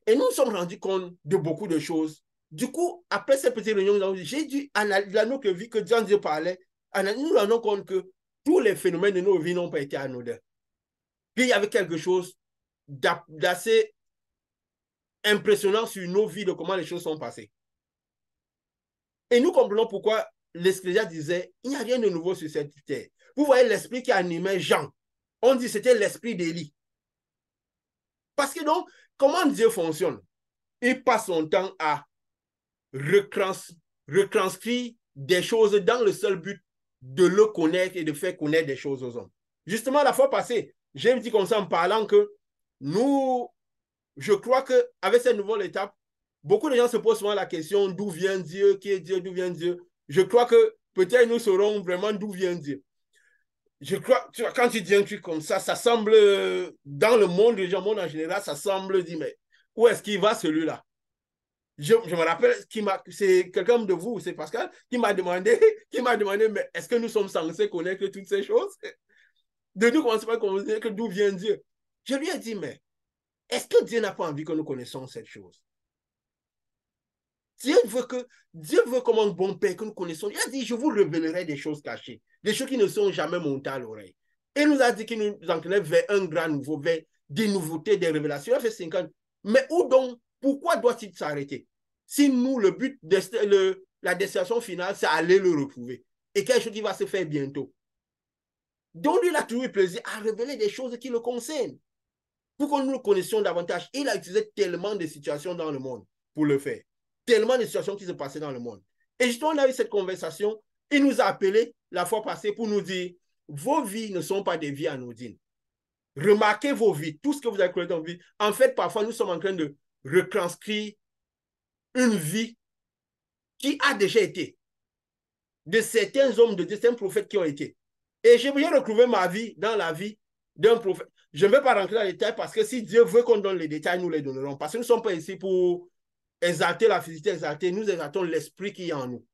Et nous nous sommes rendus compte de beaucoup de choses. Du coup, après cette petite réunion, j'ai dû analyser la notre vie que Jean-Dieu parlait. Nous nous rendons compte que tous les phénomènes de nos vies n'ont pas été anodins. Puis il y avait quelque chose d'assez impressionnant sur nos vies de comment les choses sont passées. Et nous comprenons pourquoi l'Ecclésiaste disait, il n'y a rien de nouveau sur cette terre. Vous voyez l'esprit qui animait Jean. On dit que c'était l'esprit d'Élie. Parce que donc, comment Dieu fonctionne? Il passe son temps à retranscrire des choses dans le seul but de le connaître et de faire connaître des choses aux hommes. Justement, la fois passée, j'ai dit comme ça en parlant que nous, je crois qu'avec cette nouvelle étape, beaucoup de gens se posent souvent la question d'où vient Dieu, qui est Dieu, d'où vient Dieu. Je crois que peut-être nous saurons vraiment d'où vient Dieu. Je crois, tu vois, quand tu dis un truc comme ça semble, dans le monde, les gens, monde en général, ça semble dire, mais où est-ce qu'il va celui-là? Je me rappelle, c'est quelqu'un de vous, c'est Pascal, qui m'a demandé, mais est-ce que nous sommes censés connaître toutes ces choses? De nous commencer par connaître que d'où vient Dieu. Je lui ai dit, mais est-ce que Dieu n'a pas envie que nous connaissions cette chose? Dieu veut comme un bon père que nous connaissons. Il a dit, je vous révélerai des choses cachées, des choses qui ne sont jamais montées à l'oreille. Et il nous a dit qu'il nous entraînait vers un grand nouveau, vers des nouveautés, des révélations. Il a fait 50. Mais où donc, pourquoi doit-il s'arrêter? Si nous, le but, la destination finale, c'est aller le retrouver. Et quelque chose qui va se faire bientôt. Donc, lui, il a toujours eu plaisir à révéler des choses qui le concernent. Pour que nous le connaissions davantage. Il a utilisé tellement de situations dans le monde pour le faire. Tellement de situations qui se passaient dans le monde. Et justement, on a eu cette conversation. Il nous a appelés la fois passée pour nous dire, vos vies ne sont pas des vies anodines. Remarquez vos vies, tout ce que vous avez connu dans vos vies. En fait, parfois, nous sommes en train de retranscrire une vie qui a déjà été. De certains hommes, de certains prophètes qui ont été. Et j'aimerais retrouver ma vie dans la vie d'un prophète. Je ne vais pas rentrer dans les détails parce que si Dieu veut qu'on donne les détails, nous les donnerons. Parce que nous ne sommes pas ici pour exalter la physicité, exalter. Nous exaltons l'esprit qui est en nous.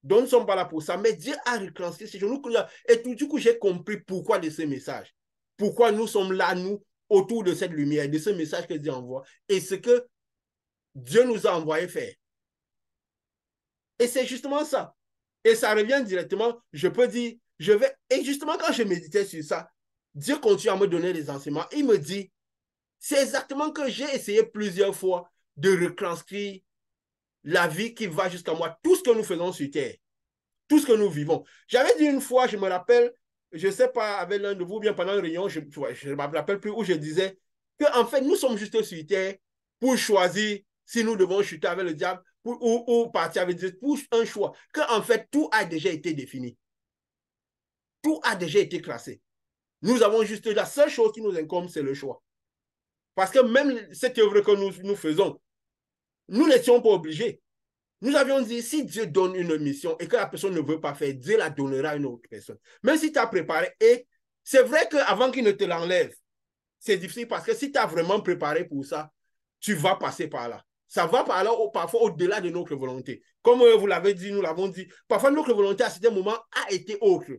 Donc, nous ne sommes pas là pour ça. Mais Dieu a retranscrit ces choses. Et tout du coup, j'ai compris pourquoi de ce message. Pourquoi nous sommes là, nous, autour de cette lumière, de ce message que Dieu envoie. Et ce que Dieu nous a envoyé faire. Et c'est justement ça. Et ça revient directement, je peux dire, et justement quand je méditais sur ça, Dieu continue à me donner des enseignements. Il me dit, c'est exactement que j'ai essayé plusieurs fois de retranscrire la vie qui va jusqu'à moi, tout ce que nous faisons sur terre, tout ce que nous vivons. J'avais dit une fois, je me rappelle, je ne sais pas, avec l'un de vous, bien pendant une réunion, je ne me rappelle plus où je disais qu'en fait, nous sommes juste sur terre pour choisir si nous devons chuter avec le diable ou partir avec Dieu, pour un choix. Qu'en fait, tout a déjà été défini. Tout a déjà été classé. Nous avons juste la seule chose qui nous incombe, c'est le choix. Parce que même cette œuvre que nous faisons, nous n'étions pas obligés. Nous avions dit, si Dieu donne une mission et que la personne ne veut pas faire, Dieu la donnera à une autre personne. Même si tu as préparé, et c'est vrai qu'avant qu'il ne te l'enlève, c'est difficile parce que si tu as vraiment préparé pour ça, tu vas passer par là. Ça va par là, parfois au-delà de notre volonté. Comme vous l'avez dit, nous l'avons dit, parfois notre volonté à certains moments a été autre.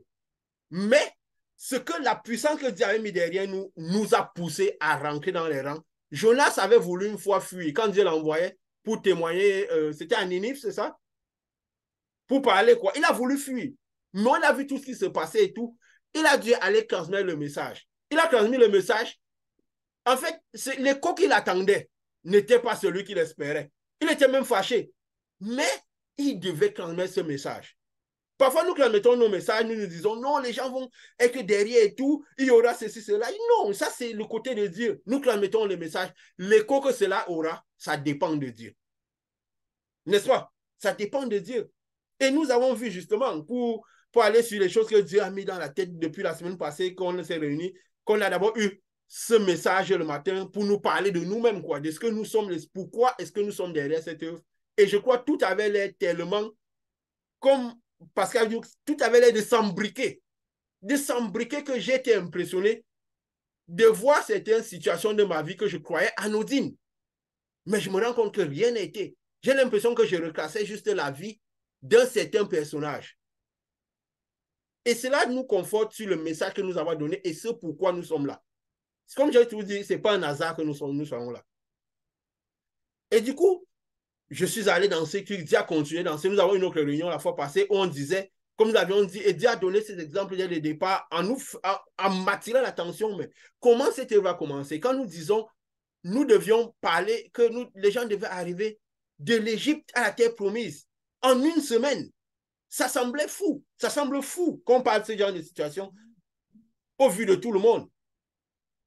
Mais ce que la puissance que Dieu avait mis derrière nous, nous a poussé à rentrer dans les rangs. Jonas avait voulu une fois fuir. Quand Dieu l'envoyait pour témoigner, c'était à Ninive, c'est ça? Pour parler quoi? Il a voulu fuir. Mais on a vu tout ce qui se passait et tout. Il a dû aller transmettre le message. Il a transmis le message. En fait, l'écho qu'il attendait n'était pas celui qu'il espérait. Il était même fâché. Mais il devait transmettre ce message. Parfois, nous transmettons nos messages, nous nous disons, non, les gens vont être derrière et tout, il y aura ceci, cela. Non, ça, c'est le côté de Dieu. Nous transmettons le message. L'écho que cela aura, ça dépend de Dieu. N'est-ce pas? Ça dépend de Dieu. Et nous avons vu justement, pour aller sur les choses que Dieu a mis dans la tête depuis la semaine passée, qu'on s'est réunis, qu'on a d'abord eu ce message le matin pour nous parler de nous-mêmes, quoi, de ce que nous sommes, pourquoi est-ce que nous sommes derrière cette œuvre. Et je crois que tout avait l'air tellement, comme Pascal dit, tout avait l'air de s'embriquer que j'ai été impressionné de voir certaines situations de ma vie que je croyais anodines. Mais je me rends compte que rien n'a été. J'ai l'impression que je reclassais juste la vie d'un certain personnage. Et cela nous conforte sur le message que nous avons donné et ce pourquoi nous sommes là. Comme j'ai toujours dit, ce n'est pas un hasard que nous soyons là. Et du coup, je suis allé danser, Dieu a continué à danser. Nous avons une autre réunion la fois passée où on disait, comme nous avions dit, et Dieu a donné ces exemples dès le départ en m'attirant l'attention. Mais comment cette œuvre va commencer? Quand nous disons, nous devions parler, que les gens devaient arriver de l'Égypte à la terre promise en une semaine. Ça semblait fou. Ça semble fou qu'on parle de ce genre de situation au vu de tout le monde.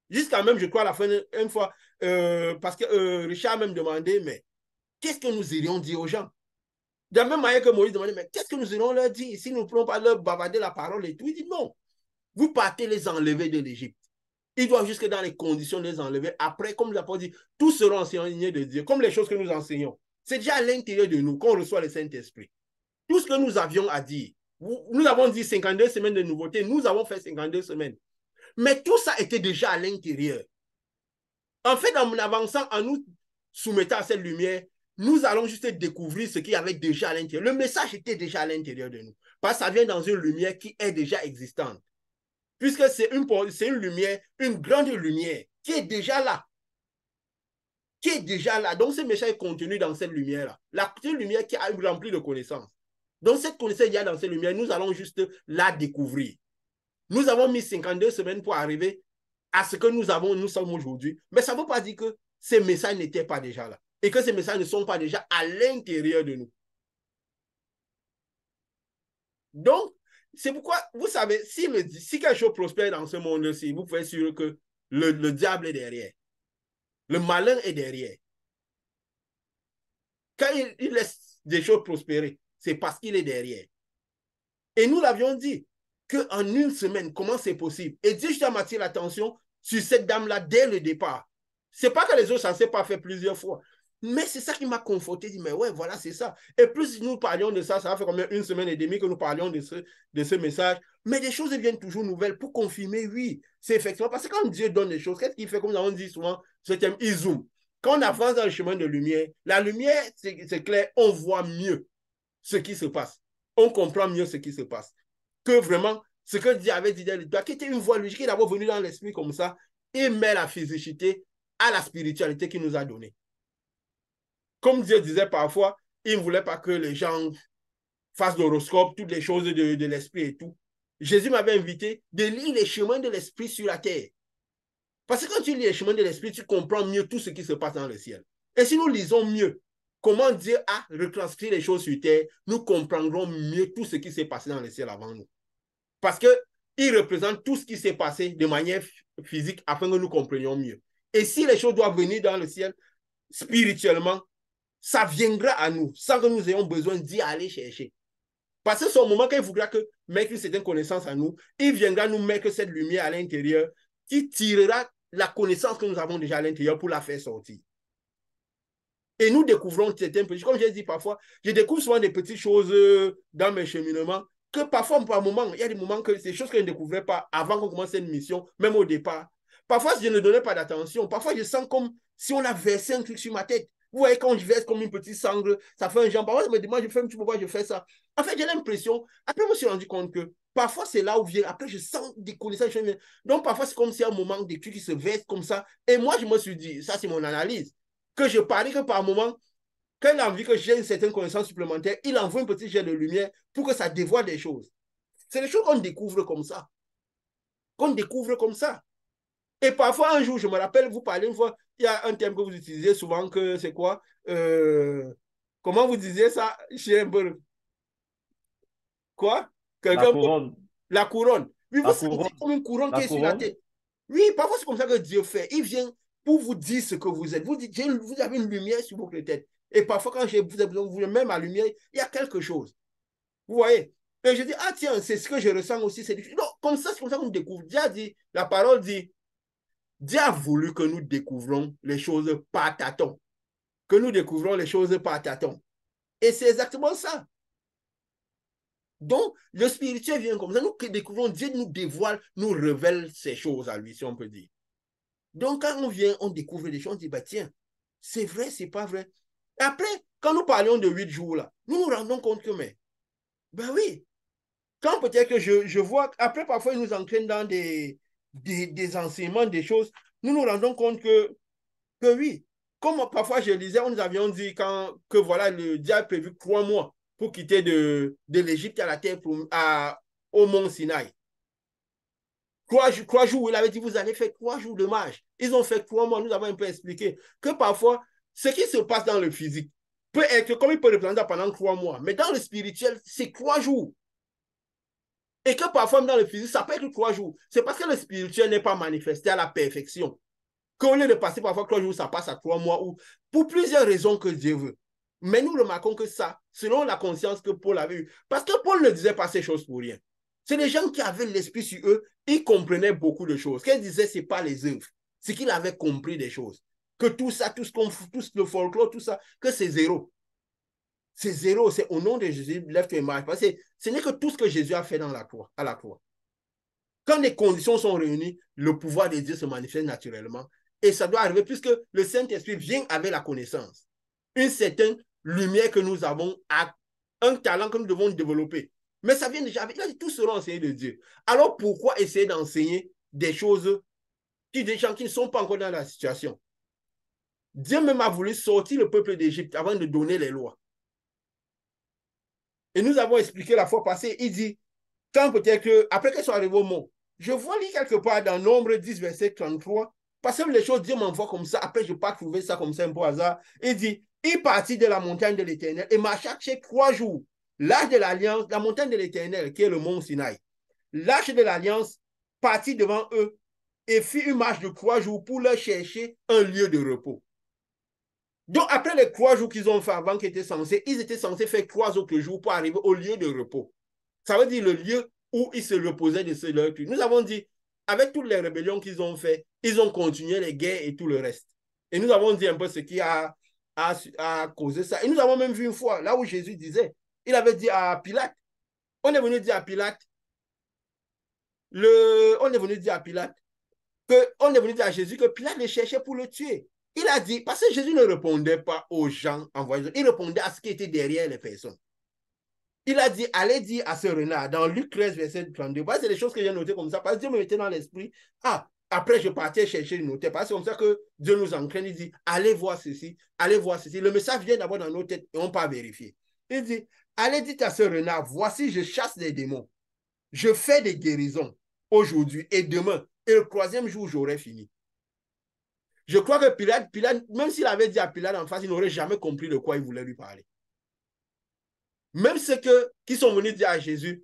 Jusqu'à même, je crois, à la fin, une fois, parce que Richard a même demandé, mais qu'est-ce que nous irions dire aux gens? De la même manière que Moïse demandait, mais qu'est-ce que nous irions leur dire si nous ne pouvons pas leur bavarder la parole et tout? Il dit non, vous partez les enlever de l'Égypte. Ils doivent jusque dans les conditions de les enlever. Après, comme nous avons dit, tous seront enseignés de Dieu, comme les choses que nous enseignons. C'est déjà à l'intérieur de nous qu'on reçoit le Saint-Esprit. Tout ce que nous avions à dire, nous avons dit 52 semaines de nouveauté, nous avons fait 52 semaines. Mais tout ça était déjà à l'intérieur. En fait, en avançant, en nous soumettant à cette lumière, nous allons juste découvrir ce qu'il y avait déjà à l'intérieur. Le message était déjà à l'intérieur de nous. Parce que ça vient dans une lumière qui est déjà existante. Puisque c'est une lumière, une grande lumière qui est déjà là. Qui est déjà là. Donc, ce message est contenu dans cette lumière-là. La lumière qui a rempli de connaissances. Donc, cette connaissance, il y a dans cette lumière, nous allons juste la découvrir. Nous avons mis 52 semaines pour arriver à ce que nous sommes aujourd'hui. Mais ça ne veut pas dire que ces messages n'étaient pas déjà là. Et que ces messages ne sont pas déjà à l'intérieur de nous. Donc, c'est pourquoi, vous savez, si quelque chose prospère dans ce monde-ci, vous pouvez être sûr que le diable est derrière. Le malin est derrière. Quand il laisse des choses prospérer, c'est parce qu'il est derrière. Et nous l'avions dit, qu'en une semaine, comment c'est possible? Et Dieu a attiré l'attention sur cette dame-là dès le départ. Ce n'est pas que les autres, ça ne s'est pas fait plusieurs fois. Mais c'est ça qui m'a conforté, dit, mais ouais, voilà, c'est ça. Et plus nous parlions de ça, ça va faire combien? Une semaine et demie que nous parlions de ce message. Mais des choses deviennent toujours nouvelles pour confirmer, oui, c'est effectivement. Parce que quand Dieu donne des choses, qu'est-ce qu'il fait? Comme nous avons dit souvent, ce thème, il zoome. Quand on avance dans le chemin de lumière, la lumière, c'est clair, on voit mieux ce qui se passe. On comprend mieux ce qui se passe. Que vraiment, ce que Dieu avait dit dès le départ, qui était une voie logique, qui est d'abord venue dans l'esprit comme ça, et met la physicité à la spiritualité qu'il nous a donnée. Comme Dieu disait parfois, il ne voulait pas que les gens fassent l'horoscope, toutes les choses de l'esprit et tout. Jésus m'avait invité de lire les chemins de l'esprit sur la terre. Parce que quand tu lis les chemins de l'esprit, tu comprends mieux tout ce qui se passe dans le ciel. Et si nous lisons mieux comment Dieu a retranscrit les choses sur terre, nous comprendrons mieux tout ce qui s'est passé dans le ciel avant nous. Parce qu'il représente tout ce qui s'est passé de manière physique afin que nous comprenions mieux. Et si les choses doivent venir dans le ciel, spirituellement, ça viendra à nous sans que nous ayons besoin d'y aller chercher. Parce que c'est au moment qu'il voudra mettre une certaine connaissance à nous, il viendra nous mettre cette lumière à l'intérieur qui tirera la connaissance que nous avons déjà à l'intérieur pour la faire sortir. Et nous découvrons certains petits, comme j'ai dit parfois, je découvre souvent des petites choses dans mes cheminements, que parfois, par moment, il y a des moments que c'est des choses que je ne découvrais pas avant qu'on commence une mission, même au départ. Parfois, je ne donnais pas d'attention. Parfois, je sens comme si on a versé un truc sur ma tête. Vous voyez, quand je verse comme une petite sangle, ça fait un genre. Parfois, je me demande, je fais un petit pourquoi je fais ça. En fait, j'ai l'impression, après, je me suis rendu compte que parfois, c'est là où vient. Après, je sens des connaissances. Donc, parfois, c'est comme si un moment, des trucs qui se versent comme ça. Et moi, je me suis dit, ça, c'est mon analyse, que je parie que par moment, quand il a envie que j'ai une certaine connaissance supplémentaire, il envoie un petit jet de lumière pour que ça dévoile des choses. C'est des choses qu'on découvre comme ça. Qu'on découvre comme ça. Et parfois, un jour, je me rappelle, vous parlez une fois, il y a un terme que vous utilisez souvent, que c'est quoi comment vous disiez ça chez quoi La quelqu'un couronne. La couronne. Oui, vous La sentez couronne. comme une couronne qui La est sur la couronne. tête. Oui, parfois, c'est comme ça que Dieu fait. Il vient pour vous dire ce que vous êtes. Vous dites, vous avez une lumière sur votre tête. Et parfois, quand vous avez besoin de vous même ma lumière, il y a quelque chose. Vous voyez? Et je dis, ah tiens, c'est ce que je ressens aussi. Non, comme ça, c'est comme ça qu'on découvre. Dieu a dit, la parole dit, Dieu a voulu que nous découvrons les choses par tâtons. Que nous découvrons les choses par tâtons. Et c'est exactement ça. Donc, le spirituel vient comme ça. Nous découvrons, Dieu nous dévoile, nous révèle ces choses à lui, si on peut dire. Donc, quand on vient, on découvre des choses, on dit, bah tiens, c'est vrai, c'est pas vrai. Et après, quand nous parlions de 8 jours, là, nous nous rendons compte que, mais, ben oui, quand peut-être que je vois, après, parfois, ils nous entraînent dans des enseignements, des choses, nous nous rendons compte que oui, comme parfois je lisais, on nous avions dit que voilà, le diable a prévu 3 mois pour quitter de l'Égypte à la terre au mont Sinaï. 3 jours, il avait dit, vous allez faire 3 jours de marche. Ils ont fait 3 mois, nous avons un peu expliqué que parfois, ce qui se passe dans le physique peut être comme il peut représenter pendant 3 mois, mais dans le spirituel, c'est 3 jours. Et que parfois, dans le physique, ça peut être 3 jours. C'est parce que le spirituel n'est pas manifesté à la perfection. Qu'au lieu de passer parfois 3 jours, ça passe à 3 mois, ou pour plusieurs raisons que Dieu veut. Mais nous remarquons que ça, selon la conscience que Paul avait eue, parce que Paul ne disait pas ces choses pour rien. C'est les gens qui avaient l'esprit sur eux, ils comprenaient beaucoup de choses. Ce qu'il disait, ce n'est pas les œuvres. C'est qu'il avait compris des choses. Que tout ça, tout le folklore, tout ça, que c'est zéro. C'est zéro. C'est au nom de Jésus, lève tes mains. Parce que ce n'est que tout ce que Jésus a fait dans la croix, à la croix. Quand les conditions sont réunies, le pouvoir de Dieu se manifeste naturellement. Et ça doit arriver puisque le Saint-Esprit vient avec la connaissance. Une certaine lumière que nous avons, un talent que nous devons développer. Mais ça vient déjà avec. Tout sera enseigné de Dieu. Alors pourquoi essayer d'enseigner des choses des gens qui ne sont pas encore dans la situation? Dieu même a voulu sortir le peuple d'Égypte avant de donner les lois. Et nous avons expliqué la fois passée, il dit, quand peut-être que, après qu'ils soient arrivés au mont, je vois lire quelque part dans Nombre 10, verset 33, parce que les choses, Dieu m'envoie comme ça, après je n'ai pas trouvé ça comme ça un peu hasard, il dit, il partit de la montagne de l'Éternel et marcha 3 jours. L'arche de l'Alliance, la montagne de l'Éternel, qui est le mont Sinaï, l'arche de l'Alliance partit devant eux et fit une marche de 3 jours pour leur chercher un lieu de repos. Donc, après les 3 jours qu'ils ont fait avant qu'ils étaient censés faire 3 autres jours pour arriver au lieu de repos. Ça veut dire le lieu où ils se reposaient de leur culte. Nous avons dit, avec toutes les rébellions qu'ils ont fait, ils ont continué les guerres et tout le reste. Et nous avons dit un peu ce qui a causé ça. Et nous avons même vu une fois, là où Jésus disait, il avait dit à Pilate, on est venu dire à Pilate, on est venu dire à Pilate, on est venu dire à Jésus que Pilate le cherchait pour le tuer. Il a dit, parce que Jésus ne répondait pas aux gens envoyés, il répondait à ce qui était derrière les personnes. Il a dit, allez dire à ce renard, dans Luc 13, verset 32, parce que c'est des choses que j'ai notées comme ça, parce que Dieu me mettait dans l'esprit. Ah, après je partais chercher une noter, parce que c'est comme ça que Dieu nous entraîne, il dit, allez voir ceci, allez voir ceci. Le message vient d'abord dans nos têtes et on peut vérifier. Il dit, allez dire à ce renard, voici, je chasse des démons, je fais des guérisons aujourd'hui et demain, et le 3e jour, j'aurai fini. Je crois que Pilate, même s'il avait dit à Pilate en face, il n'aurait jamais compris de quoi il voulait lui parler. Même ceux qui sont venus dire à Jésus,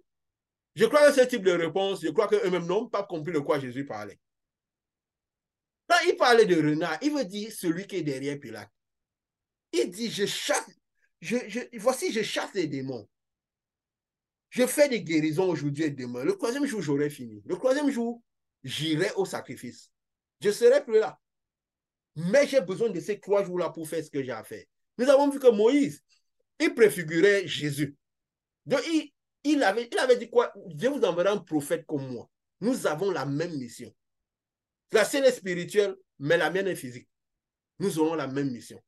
je crois que ce type de réponse, je crois qu'eux-mêmes n'ont pas compris de quoi Jésus parlait. Quand il parlait de renard, il veut dire celui qui est derrière Pilate. Il dit, voici, je chasse les démons. Je fais des guérisons aujourd'hui et demain. Le 3e jour, j'aurai fini. Le 3e jour, j'irai au sacrifice. Je serai plus là. Mais j'ai besoin de ces 3 jours-là pour faire ce que j'ai à faire. Nous avons vu que Moïse, il préfigurait Jésus. Donc, il avait dit quoi? Dieu vous enverra un prophète comme moi. Nous avons la même mission. La sienne est spirituelle, mais la mienne est physique. Nous aurons la même mission.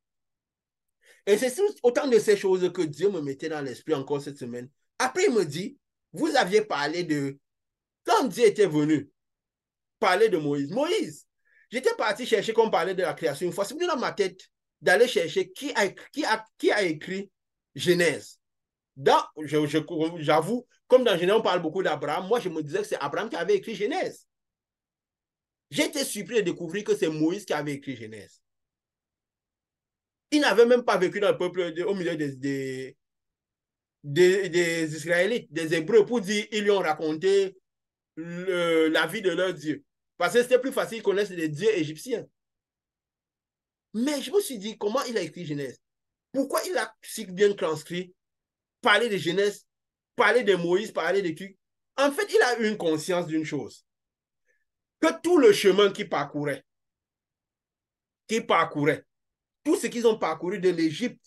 Et c'est autant de ces choses que Dieu me mettait dans l'esprit encore cette semaine. Après, il me dit, vous aviez parlé de... Quand Dieu était venu parler de Moïse, j'étais parti chercher, comme on parlait de la création une fois, c'est venu dans ma tête d'aller chercher qui a écrit Genèse. J'avoue, comme dans Genèse, on parle beaucoup d'Abraham, moi je me disais que c'est Abraham qui avait écrit Genèse. J'ai été surpris de découvrir que c'est Moïse qui avait écrit Genèse. Il n'avait même pas vécu dans le peuple au milieu des Israélites, des Hébreux, pour dire ils lui ont raconté la vie de leur Dieu. Parce que c'était plus facile de connaître les dieux égyptiens. Mais je me suis dit, comment il a écrit Genèse? Pourquoi il a si bien transcrit, parler de Genèse, parler de Moïse, parler de qui? En fait, il a eu une conscience d'une chose. Que tout le chemin qu'il parcourait, tout ce qu'ils ont parcouru de l'Égypte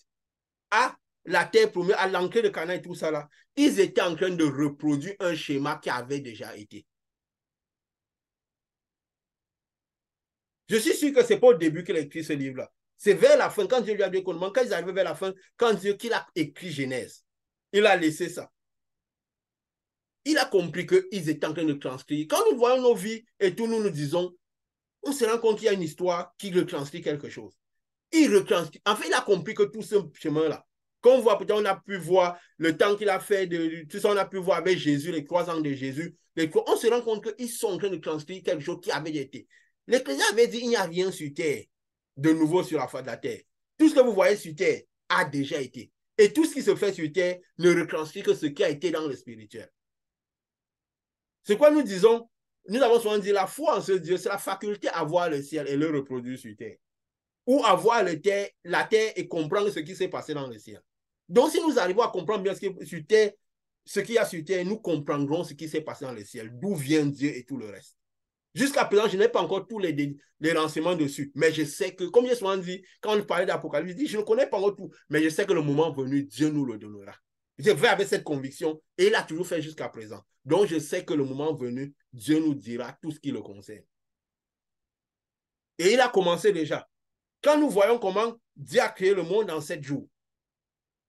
à la terre promise, à l'entrée de Canaan et tout ça là, ils étaient en train de reproduire un schéma qui avait déjà été. Je suis sûr que ce n'est pas au début qu'il a écrit ce livre-là. C'est vers la fin, quand Dieu lui a dit qu'on quand ils arrivaient vers la fin, quand Dieu qu'il a écrit Genèse, il a laissé ça. Il a compris qu'ils étaient en train de transcrire. Quand nous voyons nos vies et tout, nous nous disons, on se rend compte qu'il y a une histoire qui retranscrit quelque chose. Il retranscrit. En fait, il a compris que tout ce chemin-là, comme on voit, peut-être on a pu voir le temps qu'il a fait, tout ça, on a pu voir avec Jésus, les 3 ans de Jésus. On se rend compte qu'ils sont en train de transcrire quelque chose qui avait été. Les chrétiens avaient dit, il n'y a rien sur terre de nouveau sur la face de la terre. Tout ce que vous voyez sur terre a déjà été. Et tout ce qui se fait sur terre ne retranscrit que ce qui a été dans le spirituel. C'est quoi nous disons? Nous avons souvent dit la foi en ce Dieu, c'est la faculté à voir le ciel et le reproduire sur terre. Ou à voir la terre et comprendre ce qui s'est passé dans le ciel. Donc, si nous arrivons à comprendre bien ce qu'il y a sur terre, nous comprendrons ce qui s'est passé dans le ciel, d'où vient Dieu et tout le reste. Jusqu'à présent, je n'ai pas encore tous les renseignements dessus, mais je sais que, comme j'ai souvent dit, quand on parlait d'Apocalypse, je dis, je ne connais pas encore tout, mais je sais que le moment venu, Dieu nous le donnera. Je vais avec cette conviction, et il a toujours fait jusqu'à présent. Donc, je sais que le moment venu, Dieu nous dira tout ce qui le concerne. Et il a commencé déjà. Quand nous voyons comment Dieu a créé le monde en 7 jours,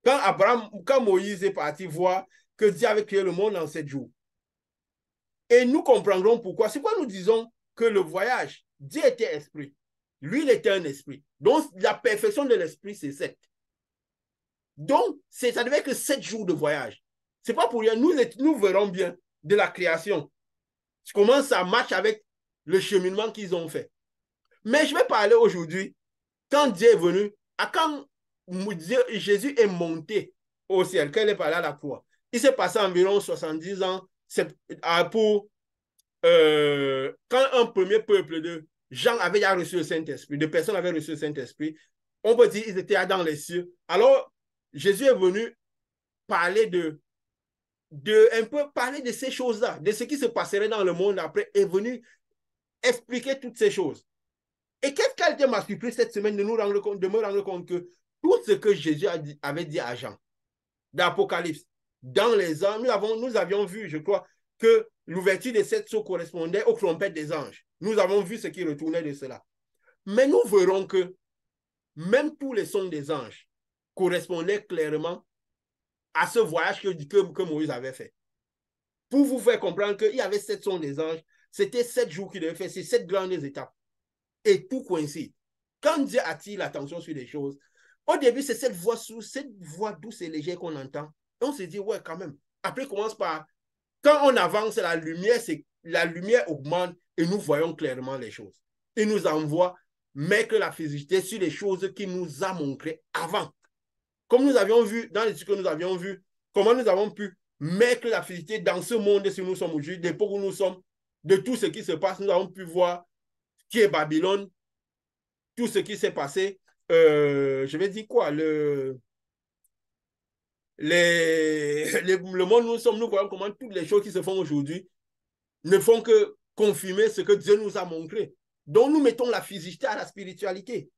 quand Moïse est parti voir que Dieu avait créé le monde en 7 jours, et nous comprendrons pourquoi. C'est pourquoi nous disons que le voyage, Dieu était esprit. Lui, il était un esprit. Donc, la perfection de l'esprit, c'est 7. Donc, ça devait être 7 jours de voyage. Ce n'est pas pour rien. Nous verrons bien de la création comment ça marche avec le cheminement qu'ils ont fait. Mais je vais parler aujourd'hui, quand Dieu est venu, quand Jésus est monté au ciel, quand il est parlé à la croix, il s'est passé environ 70 ans pour quand un premier peuple de gens avait déjà reçu le Saint-Esprit, de personnes avaient reçu le Saint-Esprit, on peut dire qu'ils étaient dans les cieux. Alors, Jésus est venu parler un peu parler de ces choses-là, de ce qui se passerait dans le monde après, est venu expliquer toutes ces choses. Et qu'est-ce qui a été ma surprise cette semaine de me rendre compte que tout ce que Jésus avait dit à Jean, d'Apocalypse, dans les anges, nous avions vu, je crois, que l'ouverture des 7 sceaux correspondait aux trompettes des anges. Nous avons vu ce qui retournait de cela. Mais nous verrons que même tous les sons des anges correspondaient clairement à ce voyage que Moïse avait fait. Pour vous faire comprendre qu'il y avait 7 sons des anges, c'était 7 jours qu'il devait faire, c'est 7 grandes étapes. Et tout coïncide. Quand Dieu attire l'attention sur des choses, au début, c'est cette voix douce et légère qu'on entend. Et on se dit, ouais, quand même. Après, commence par, quand on avance, la lumière augmente et nous voyons clairement les choses. Il nous envoie mettre la physicité sur les choses qu'il nous a montrées avant. Comme nous avions vu, dans les trucs que nous avions vus, comment nous avons pu mettre la physicité dans ce monde si nous sommes aujourd'hui, d'époque où nous sommes, de tout ce qui se passe, nous avons pu voir qui est Babylone, tout ce qui s'est passé, je vais dire quoi, le monde où nous sommes, nous voyons comment toutes les choses qui se font aujourd'hui ne font que confirmer ce que Dieu nous a montré. Donc nous mettons la physicité à la spiritualité.